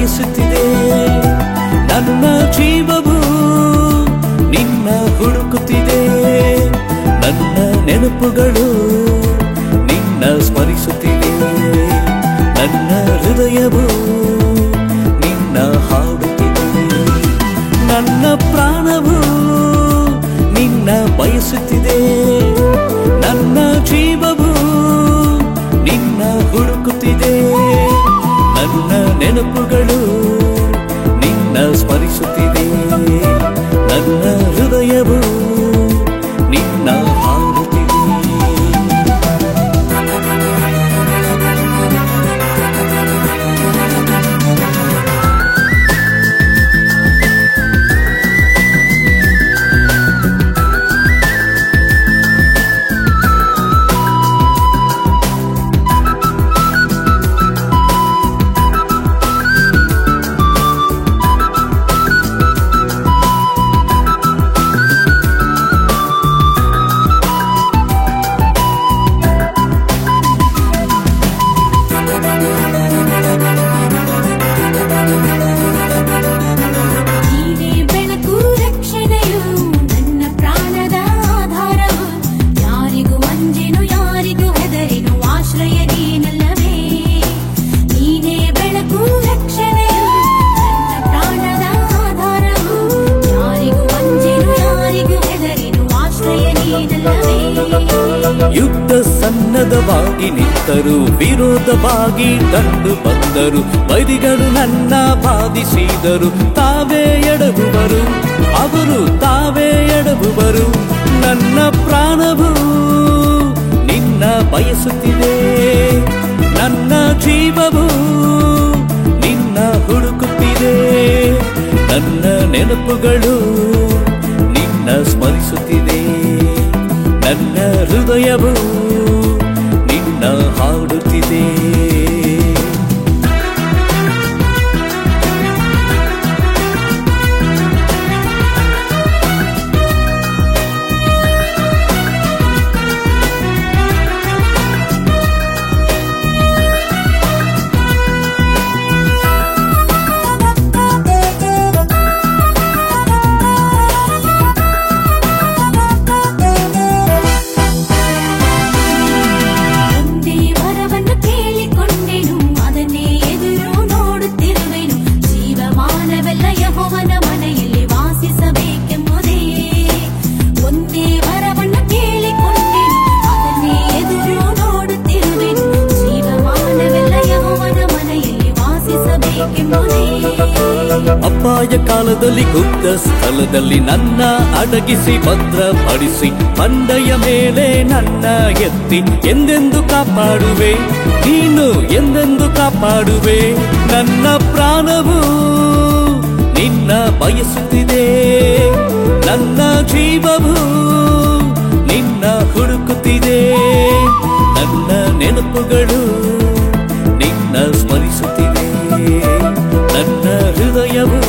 ಬಯಸುತ್ತಿದೆ. ನನ್ನ ಜೀವವು ನಿನ್ನ ಹುಡುಕುತ್ತಿದೆ. ನನ್ನ ನೆನಪುಗಳು ನಿನ್ನ ಸ್ಮರಿಸುತ್ತಿದೆ. ನನ್ನ ಹೃದಯವು ನಿನ್ನ ಹಾಡುತ್ತಿದೆ. ನನ್ನ ಪ್ರಾಣವು ನಿನ್ನ ಬಯಸುತ್ತಿದೆ. ನನ್ನ ಜೀವವು ನಿನ್ನ ಹುಡುಕುತ್ತಿದೆ. ನನ್ನ ನೆನಪುಗಳು ನಿನ್ನ ಸ್ಮರಿಸುತ್ತಿದೆ. ನನ್ನ ಹೃದಯವು ನಿನ್ನ ಹಾಡುತ್ತಿದೆ. ಯುದ್ಧ ಸನ್ನದ್ಧವಾಗಿ ನಿಂತರು, ವಿರೋಧವಾಗಿ ಕಂಡು ಬಂದರು. ವೈರಿಗಳು ನನ್ನ ಬಾಧಿಸಿದರು, ತಾವೇ ಎಡವುವರು, ಅವರು ತಾವೇ ಎಡವುವರು. ನನ್ನ ಪ್ರಾಣವು ನಿನ್ನ ಬಯಸುತ್ತಿದೆ. ನನ್ನ ಜೀವವು ನಿನ್ನ ಹುಡುಕುತ್ತಿದೆ. ನನ್ನ ನೆನಪುಗಳು ನಿನ್ನ ಸ್ಮರಿಸುತ್ತಿದೆ. ನನ್ನ ಹೃದಯವು ನಿನ್ನ ಹಾಡುತ್ತಿದೆ. ಅಪಾಯ ಕಾಲದಲ್ಲಿ ಗುಪ್ತ ಸ್ಥಳದಲ್ಲಿ ನನ್ನ ಅಡಗಿಸಿ ಭದ್ರಪಡಿಸಿ, ಬಂಡೆಯ ಮೇಲೆ ನನ್ನ ಎತ್ತಿ ಎಂದೆಂದು ಕಾಪಾಡುವೆ. ನೀನು ಎಂದೆಂದು ಕಾಪಾಡುವೆ. ನನ್ನ ಪ್ರಾಣವು ನಿನ್ನ ಬಯಸುತ್ತಿದೆ. ನನ್ನ ಜೀವವು ನಿನ್ನ ಹುಡುಕುತ್ತಿದೆ. ನನ್ನ ನೆನಪುಗಳು ನಿನ್ನ ಸ್ಮರಿಸುತ್ತಿದೆ. ನನ್ನ ಹೃದಯವು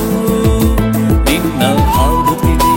ನಿನ್ನ ಹಾಡುತ್ತಿದೆ.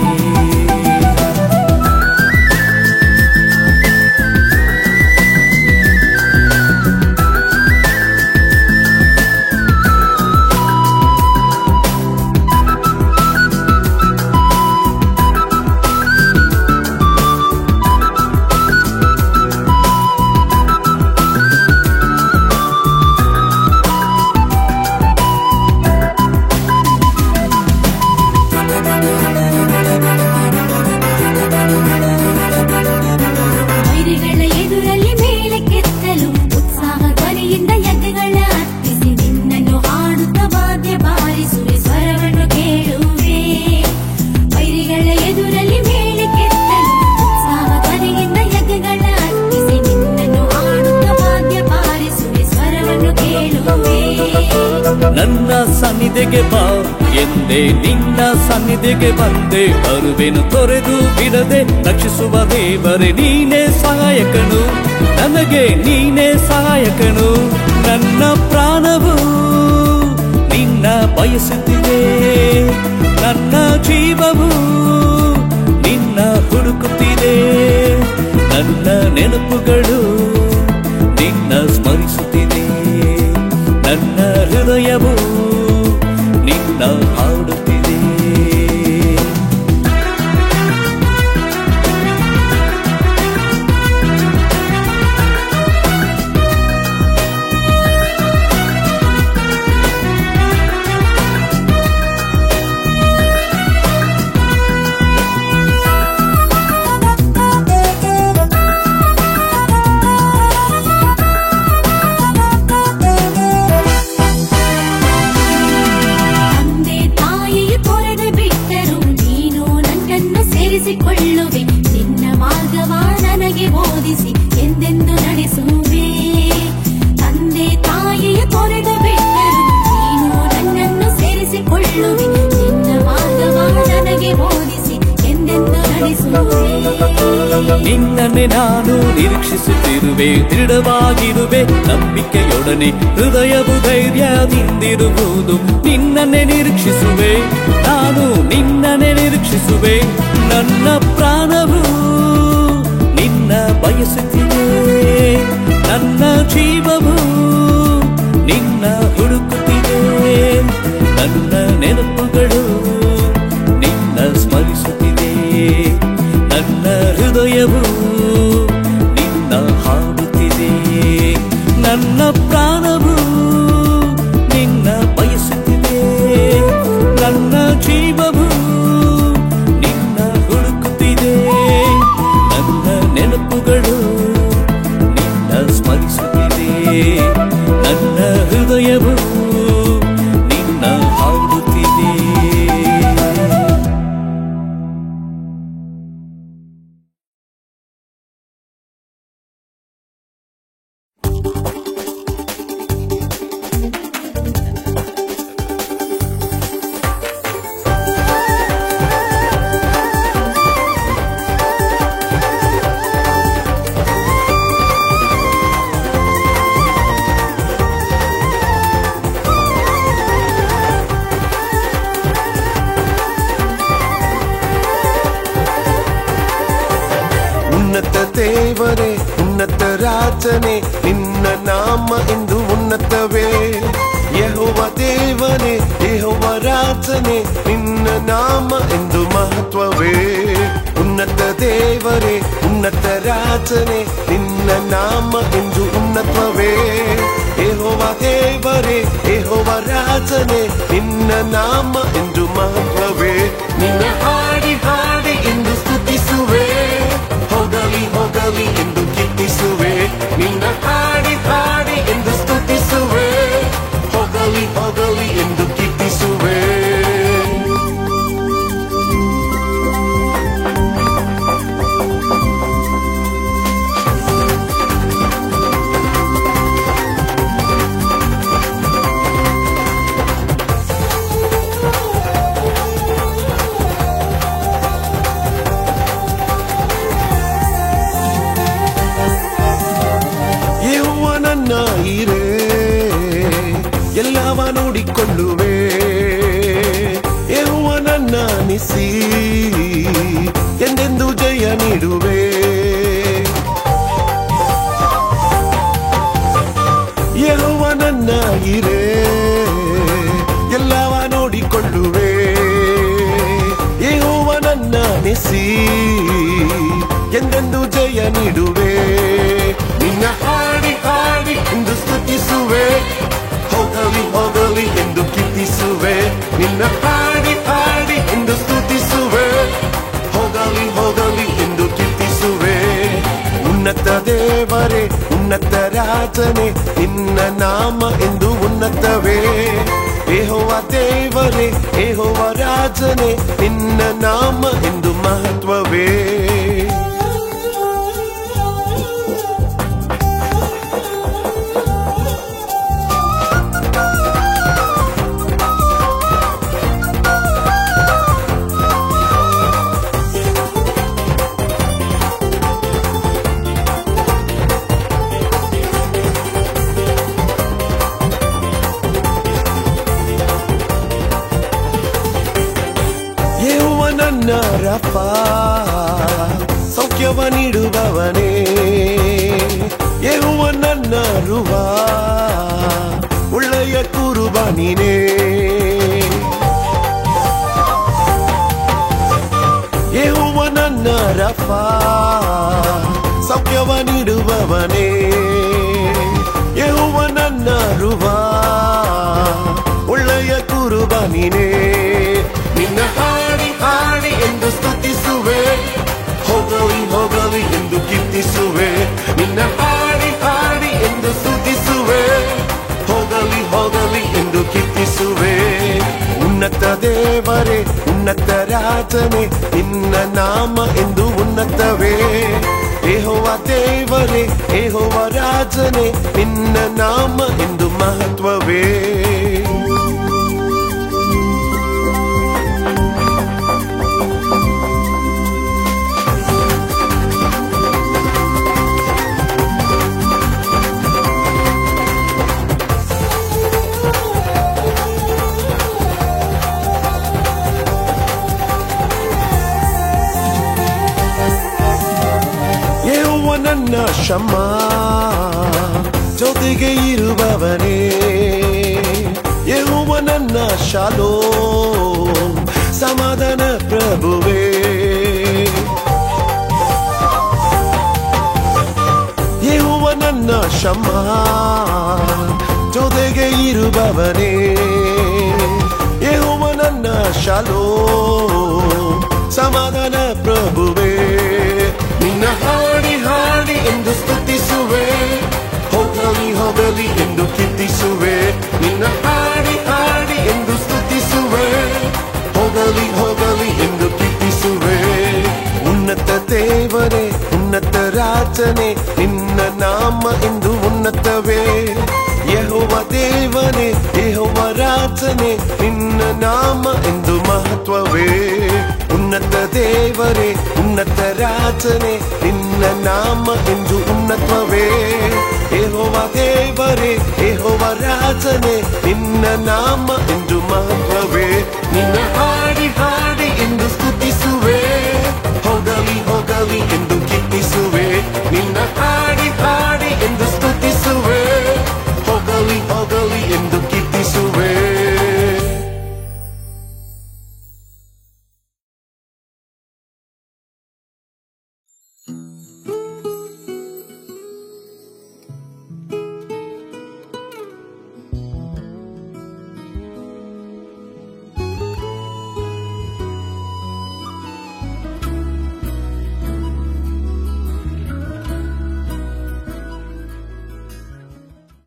ನನ್ನ ಸನ್ನಿಧಿಗೆ ಬಾ ಎಂದೇ ನಿನ್ನ ಸನ್ನಿಧಿಗೆ ಬಂದೆ. ಬರುವೆನು ತೊರೆದು ಬಿಡದೆ ರಕ್ಷಿಸುವ ದೇವರೇ ನೀನೇ ಸಹಾಯಕನು. ನನಗೆ ನೀನೇ ಸಹಾಯಕನು. ನನ್ನ ಪ್ರಾಣವು ನಿನ್ನ ಬಯಸುತ್ತಿದೆ. ನನ್ನ ಜೀವವು ನಿನ್ನ ಹುಡುಕುತ್ತಿದೆ. ನನ್ನ ನೆನಪುಗಳು ನಿನ್ನ ಸ್ಮರಿಸುತ್ತಿದೆ. ನನ್ನ ಹೃದಯವು ನಿನ್ನನ್ನೇ ನಾನು ನಿರೀಕ್ಷಿಸುತ್ತಿರುವೆ, ದೃಢವಾಗಿರುವೆ ನಂಬಿಕೆಯೊಡನೆ, ಹೃದಯವು ಧೈರ್ಯದಿಂದಿರುವುದು. ನಿನ್ನನ್ನೇ ನಿರೀಕ್ಷಿಸುವೆ, ನಾನು ನಿನ್ನನ್ನೇ ನಿರೀಕ್ಷಿಸುವೆ. ನನ್ನ ಪ್ರಾಣವು ನಿನ್ನ ಬಯಸುತ್ತಿದೆ, ನನ್ನ ಜೀವವು ನಿನ್ನ ಹುಡುಕುತ್ತಿದೆ. ನನ್ನ ನೆನಪುಗಳು ನಿನ್ನ ಸ್ಮರಿಸುತ್ತಿದೆ, ನನ್ನ ಹೃದಯವು ನಿನ್ನ ಹಾಡುತ್ತಿದೆ. ನನ್ನ ಪ್ರಾಣವು ನಿನ್ನ ಬಯಸುತ್ತಿದೆ, ನನ್ನ ಜೀವವು ನಿನ್ನ ಹುಡುಕುತ್ತಿದೆ. ನನ್ನ ನೆನಪುಗಳು ನಿನ್ನ ಸ್ಮರಿಸುತ್ತಿದೆ, ನನ್ನ ಹೃದಯವು ನಿನ್ನ ಹಾಡುತ್ತಿದೆ. ಉನ್ನತ ದೇವರೇ, ಉನ್ನತ ರಾಜನೇ, ನಿನ್ನ ನಾಮ ಎಂದು ಉನ್ನತವೇ. ಯೆಹೋವ ದೇವನೇ, ಯೆಹೋವ ರಾಜನೇ, ನಿನ್ನ ನಾಮ ಎಂದು ಮಹತ್ವವೇ. ಉನ್ನತ ದೇವರೇ, ಉನ್ನತ ರಾಜನೇ, ನಿನ್ನ ನಾಮ ಎಂದು ಉನ್ನತವೇ. ಯೆಹೋವ ದೇವರೇ, ಯೆಹೋವ ರಾಜನೇ, ನಿನ್ನ ನಾಮ ಎಂದು ಮಹತ್ವವೇ. ನಿನ್ನ ಹಾಡಿ ಹಾಡಿ ಎಂದು ಸ್ತುತಿಸುವೆ, ಹೋಗಲಿ ಹೋಗಲಿ ಎಂದು ಕೀರ್ತಿಸುವೆ. ನಿನ್ನ ಹಾಡಿ ಹಾಡಿ ಎಂದು ಸ್ತುತಿಸುವೆ, ಹೋಗಲಿ ಹೋಗಲಿ ಎಂದು ಕೀರ್ತಿಸುವೆ. ಇರೇ ಎಲ್ಲವ ನೋಡಿಕೊಳ್ಳುವೆ, ಯೆಹೋವ ನನ್ನ ನಿಸಿ ಎಂದೆಂದು ಜಯ ನೀಡುವೆ. ಯೆಹೋವ ನನ್ನ ಇರೇ ಎಲ್ಲವ ನೋಡಿಕೊಳ್ಳುವೆ, ಯೆಹೋವ ನನ್ನ ನಿಸಿ ಎಂದೆಂದು ಜಯ ನೀಡುವೆ. ನಿನ್ನ ಹಾಡಿ ಹಾಡಿ ಎಂದು ಸ್ತುತಿಸುವೆ, ಹೋಗಲಿ ಹೋಗಲಿ ಎಂದು ಕೀರ್ತಿಸುವೆ. ನಿನ್ನ ಹಾಡಿ ಹಾಡಿ ಎಂದು ಸ್ತುತಿಸುವೆ, ಹೋಗಲಿ ಹೋಗಲಿ ಎಂದು ಕೀರ್ತಿಸುವೆ. ಉನ್ನತ ದೇವರೇ, ಉನ್ನತ ರಾಜನೇ, ನಿನ್ನ ನಾಮ ಎಂದು ಉನ್ನತವೇ. ಯೆಹೋವ ದೇವರೇ, ಯೆಹೋವ ರಾಜನೇ, ನಿನ್ನ ನಾಮ ಎಂದು ಮಹತ್ವವೇ. ನನ್ನ ರಫ ಸೌಖ್ಯವ ನೀಡುವವನೇ, ಯೆಹೋವ ನನ್ನ ರುವ ಒಳ್ಳೆಯ ಕುರುಬ ನೀನೇ. ಯೆಹೋವ ನನ್ನ ರಫ ಸೌಖ್ಯವ ನೀಡುವವನೇ, ಯೆಹೋವ ನನ್ನ ರುವ ಒಳ್ಳೆಯ ಕುರುಬ ನೀನೇ. ನಿನ್ನ ಹಾಡಿ ಹಾಡಿ ಎಂದು ಸ್ತುತಿಸುವೆ, ಹೋಗಲಿ ಹೋಗಲಿ ಎಂದು ಕೀರ್ತಿಸುವೆ. ನಿನ್ನ ಹಾಡಿ ಹಾಡಿ ಎಂದು ಸ್ತುತಿಸುವೆ, ಹೋಗಲಿ ಹೋಗಲಿ ಎಂದು ಕೀರ್ತಿಸುವೆ. ಉನ್ನತ ದೇವರೇ, ಉನ್ನತ ರಾಜನೇ, ನಿನ್ನ ನಾಮ ಎಂದು ಉನ್ನತವೇ. ಯೆಹೋವ ದೇವರೇ, ಯೆಹೋವ ರಾಜನೇ, ನಿನ್ನ ನಾಮ ಎಂದು ಮಹತ್ವವೇ. ನನ್ನ ಶಮ್ಮ ಜೊತೆಗೆ ಇರುವವನೇ ಯೆಹೋವ ನನ್ನ ಶಾಲೋಮ್ ಸಮಾಧಾನ ಪ್ರಭುವೇ ಯೆಹೋವ ನನ್ನ ಶಮ್ಮ ಜೊತೆಗೆ ಇರುವವನೇ ಯೆಹೋವ ನನ್ನ ಶಾಲೋಮ್ ಸಮಾಧಾನ ಪ್ರಭುವೇ ನಿನ್ನ ಹಾಡಿ ಹಾಡಿ ಎಂದು ಸ್ತುತಿಸುವೆ ಹೋಗಲಿ ಹೋಗಲಿ ಎಂದು ಕೀರ್ತಿಸುವೆ ನಿನ್ನ ಹಾಡಿ ಹಾಡಿ ಎಂದು ಸ್ತುತಿಸುವೆ ಹೋಗಲಿ ಹೋಗಲಿ ಎಂದು ಕೀರ್ತಿಸುವೆ ಉನ್ನತ ದೇವರೇ ಉನ್ನತ ರಾಜನೇ ನಿನ್ನ ನಾಮ ಎಂದು ಉನ್ನತವೇ ಯೆಹೋವ ದೇವನೇ ಯೆಹೋವ ರಾಜನೇ ನಿನ್ನ ನಾಮ ಎಂದು ಮಹತ್ವವೇ ಉನ್ನತ ದೇವರೇ ಉನ್ನತ ರಾಜನೇ ನಿನ್ನ ನಾಮ ಎಂದು ಉನ್ನತವೇ ಯೆಹೋವ ದೇವರೇ ಯೆಹೋವ ರಾಜನೇ ನಿನ್ನ ನಾಮ ಎಂದು ಮಹತ್ವವೇ ನಿನ್ನ ಹಾಡಿ ಹಾಡಿ ಎಂದು ಸ್ತುತಿಸುವೆ ಹೋಗಲಿ ಹೋಗಲಿ ಎಂದು ಕೀರ್ತಿಸುವೆ ನಿನ್ನ ಹಾಡಿ ಹಾಡಿ